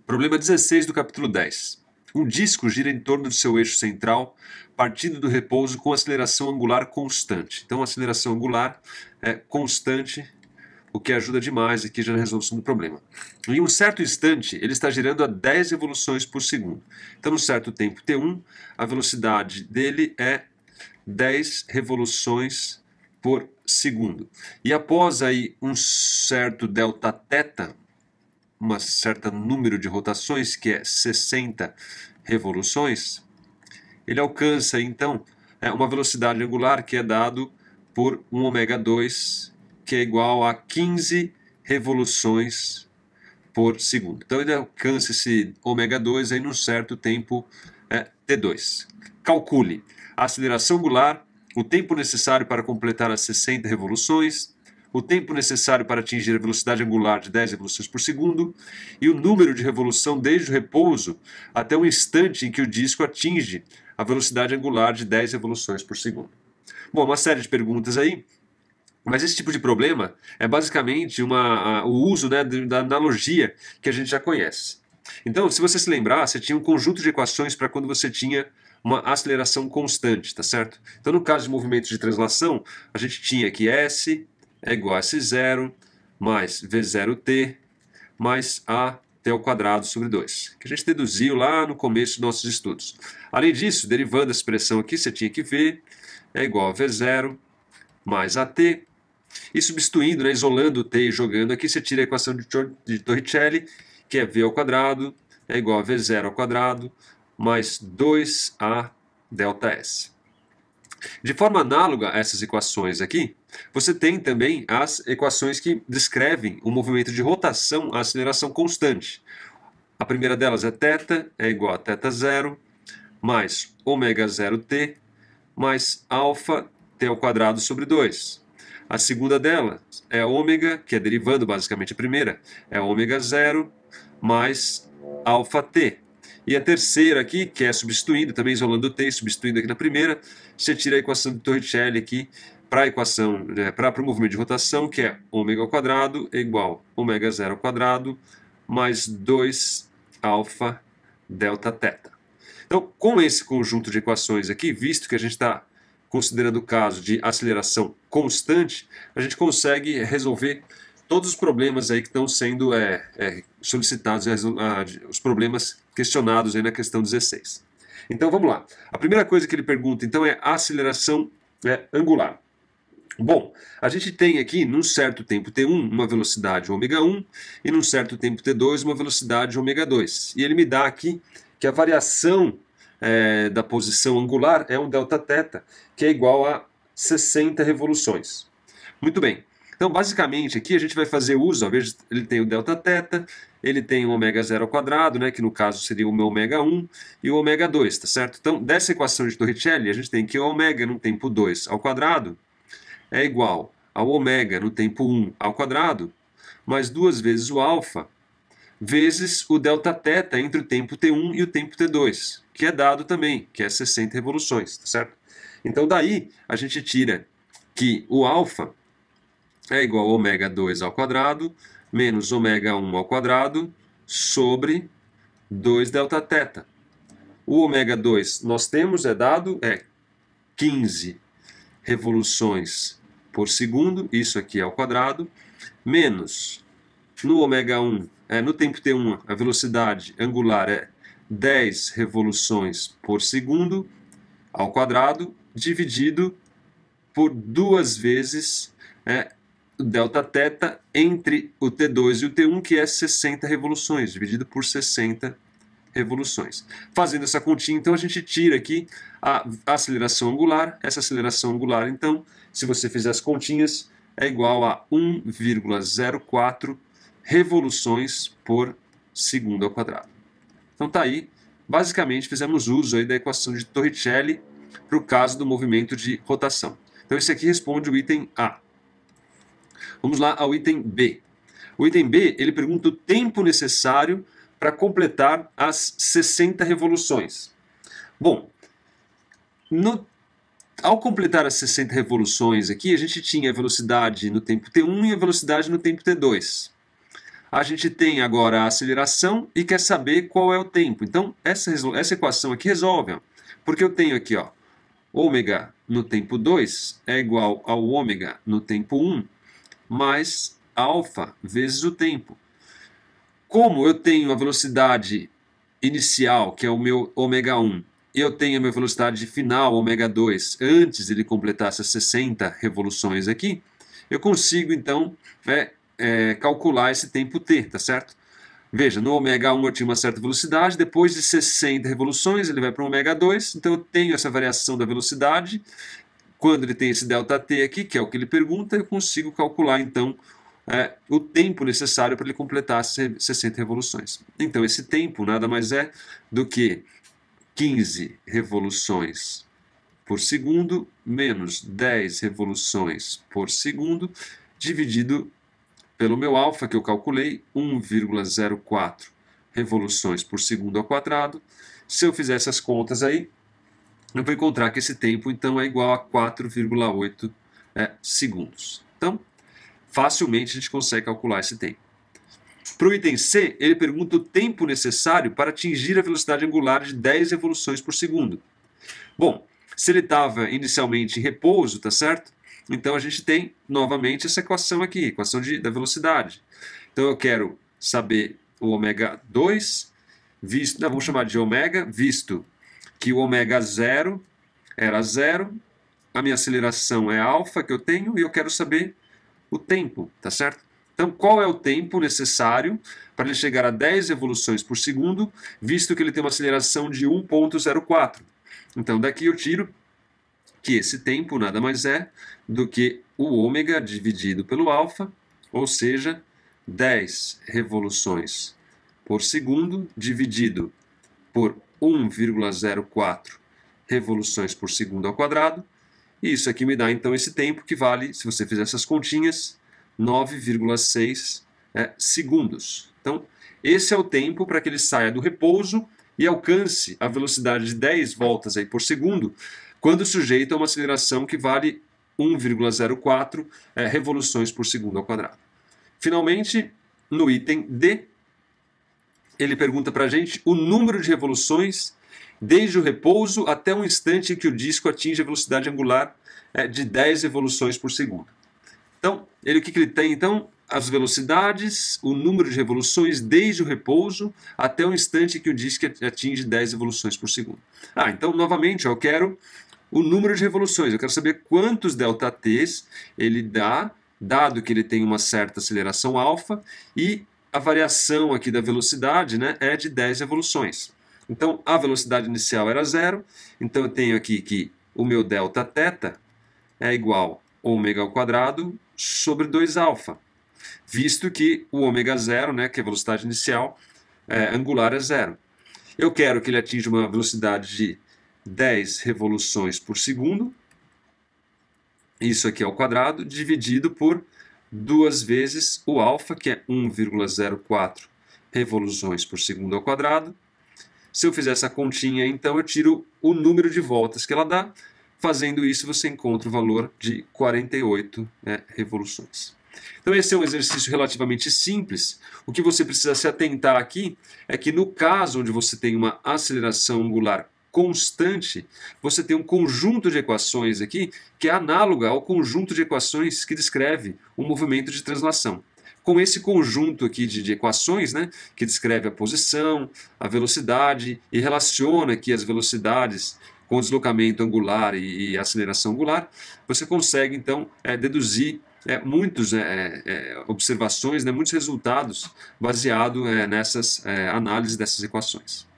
Problema 16 do capítulo 10. Um disco gira em torno do seu eixo central, partindo do repouso com aceleração angular constante. Então, a aceleração angular é constante, o que ajuda demais aqui já na resolução do problema. Em um certo instante, ele está girando a 10 revoluções por segundo. Então, no certo tempo t1, a velocidade dele é 10 revoluções por segundo. E após aí um certo delta θ, um certo número de rotações, que é 60 revoluções, ele alcança então uma velocidade angular que é dado por um ω2, que é igual a 15 revoluções por segundo. Então ele alcança esse ω2 aí num certo tempo t2. Calcule a aceleração angular, o tempo necessário para completar as 60 revoluções, o tempo necessário para atingir a velocidade angular de 10 revoluções por segundo e o número de revolução desde o repouso até o instante em que o disco atinge a velocidade angular de 10 revoluções por segundo. Bom, uma série de perguntas aí, mas esse tipo de problema é basicamente o uso, né, da analogia que a gente já conhece. Então, se você se lembrar, você tinha um conjunto de equações para quando você tinha uma aceleração constante, tá certo? Então, no caso de movimentos de translação, a gente tinha que S é igual a S0 mais V0t mais AT ao quadrado sobre 2, que a gente deduziu lá no começo dos nossos estudos. Além disso, derivando a expressão aqui, você tinha que V é igual a V0 mais AT, e substituindo, né, isolando o t e jogando aqui, você tira a equação de Torricelli, que é V ao quadrado é igual a V0 ao quadrado mais 2A ΔS. De forma análoga a essas equações aqui, você tem também as equações que descrevem o movimento de rotação à aceleração constante. A primeira delas é θ é igual a θ0 mais ω0t mais alfa t ao quadrado sobre 2. A segunda delas é ômega, que é derivando basicamente a primeira, é ω0 mais alfa t. E a terceira aqui, que é substituindo, também isolando o t e substituindo aqui na primeira, você tira a equação de Torricelli aqui para a equação, para o movimento de rotação, que é ômega ao quadrado é igual a ω0 ao quadrado mais 2 alfa delta θ. Então, com esse conjunto de equações aqui, visto que a gente está considerando o caso de aceleração constante, a gente consegue resolver todos os problemas aí que estão sendo solicitados, os problemas questionados aí na questão 16. Então vamos lá. A primeira coisa que ele pergunta então é a aceleração angular. Bom, a gente tem aqui, num certo tempo t1, uma velocidade ω1, e num certo tempo t2, uma velocidade ω2. E ele me dá aqui que a variação da posição angular é um delta θ, que é igual a 60 revoluções. Muito bem. Então, basicamente, aqui a gente vai fazer uso, ao invés de ele tem o delta θ, ele tem o ω0 ao quadrado, né, que no caso seria o meu ω1, e o ω2, tá certo? Então, dessa equação de Torricelli, a gente tem que o ω no tempo 2 ao quadrado é igual ao ω no tempo 1 ao quadrado, mais 2 vezes o alfa, vezes o delta θ entre o tempo t1 e o tempo t2, que é dado também, que é 60 revoluções, tá certo? Então, daí, a gente tira que o alfa é igual a ω2 ao quadrado menos ω1 ao quadrado sobre 2 delta θ. O ω2 nós temos dado 15 revoluções por segundo, isso aqui é ao quadrado, menos no ω1, no tempo t1, a velocidade angular é 10 revoluções por segundo ao quadrado, dividido por 2 vezes o delta θ entre o t2 e o t1, que é 60 revoluções, dividido por 60 revoluções. Fazendo essa continha, então, a gente tira aqui a aceleração angular. Essa aceleração angular, então, se você fizer as continhas, é igual a 1,04 revoluções por segundo ao quadrado. Então tá aí, basicamente fizemos uso aí da equação de Torricelli para o caso do movimento de rotação. Então esse aqui responde o item A. Vamos lá ao item B. O item B, ele pergunta o tempo necessário para completar as 60 revoluções. Bom, ao completar as 60 revoluções aqui, a gente tinha a velocidade no tempo t1 e a velocidade no tempo t2. a gente tem agora a aceleração e quer saber qual é o tempo. Então, essa equação aqui resolve, ó, porque eu tenho aqui, ó, ômega no tempo 2 é igual ao ômega no tempo 1 mais alfa vezes o tempo. Como eu tenho a velocidade inicial, que é o meu ômega 1, e eu tenho a minha velocidade final, ômega 2, antes de ele completar essas 60 revoluções aqui, eu consigo, então, calcular esse tempo t, tá certo? Veja, no ômega 1 eu tinha uma certa velocidade, depois de 60 revoluções ele vai para o ômega 2, então eu tenho essa variação da velocidade. Quando ele tem esse ΔT aqui, que é o que ele pergunta, eu consigo calcular, então, o tempo necessário para ele completar as 60 revoluções. Então, esse tempo nada mais é do que 15 revoluções por segundo menos 10 revoluções por segundo, dividido pelo meu alfa, que eu calculei, 1,04 revoluções por segundo ao quadrado. Se eu fizer essas contas aí, eu vou encontrar que esse tempo, então, é igual a 4,8 segundos. Então, facilmente a gente consegue calcular esse tempo. Para o item C, ele pergunta o tempo necessário para atingir a velocidade angular de 10 revoluções por segundo. Bom, se ele estava inicialmente em repouso, tá certo? Então a gente tem novamente essa equação aqui, equação da velocidade. Então eu quero saber o ômega 2, vamos chamar de ômega, visto que o ômega 0 era 0, a minha aceleração é alfa que eu tenho e eu quero saber o tempo, tá certo? Então, qual é o tempo necessário para ele chegar a 10 revoluções por segundo, visto que ele tem uma aceleração de 1,04? Então, daqui eu tiro que esse tempo nada mais é do que o ômega dividido pelo alfa, ou seja, 10 revoluções por segundo dividido por 1,04 revoluções por segundo ao quadrado. E isso aqui me dá, então, esse tempo que vale, se você fizer essas continhas, 9,6 segundos. Então, esse é o tempo para que ele saia do repouso e alcance a velocidade de 10 voltas aí por segundo, quando sujeito a uma aceleração que vale 1,04 revoluções por segundo ao quadrado. Finalmente, no item D, ele pergunta para a gente o número de revoluções desde o repouso até o instante em que o disco atinge a velocidade angular de 10 revoluções por segundo. Então, o que ele tem? Então, as velocidades, o número de revoluções desde o repouso até o instante em que o disco atinge 10 revoluções por segundo. Então, novamente, eu quero o número de revoluções. Eu quero saber quantos ΔTs ele dá, dado que ele tem uma certa aceleração alfa, e a variação aqui da velocidade, né, é de 10 revoluções. Então, a velocidade inicial era 0, então eu tenho aqui que o meu Δθ é igual a ômega ao quadrado sobre 2α, visto que o ômega 0, né, que é a velocidade inicial, angular é 0. Eu quero que ele atinja uma velocidade de 10 revoluções por segundo, isso aqui ao quadrado, dividido por 2 vezes o alfa, que é 1,04 revoluções por segundo ao quadrado. Se eu fizer essa continha, então eu tiro o número de voltas que ela dá. Fazendo isso, você encontra o valor de 48 revoluções. Então esse é um exercício relativamente simples. O que você precisa se atentar aqui é que no caso onde você tem uma aceleração angular constante, você tem um conjunto de equações aqui que é análoga ao conjunto de equações que descreve o movimento de translação. Com esse conjunto aqui de equações, né, que descreve a posição, a velocidade e relaciona aqui as velocidades com o deslocamento angular e aceleração angular, você consegue então deduzir muitas observações, muitos resultados baseados nessas análises dessas equações.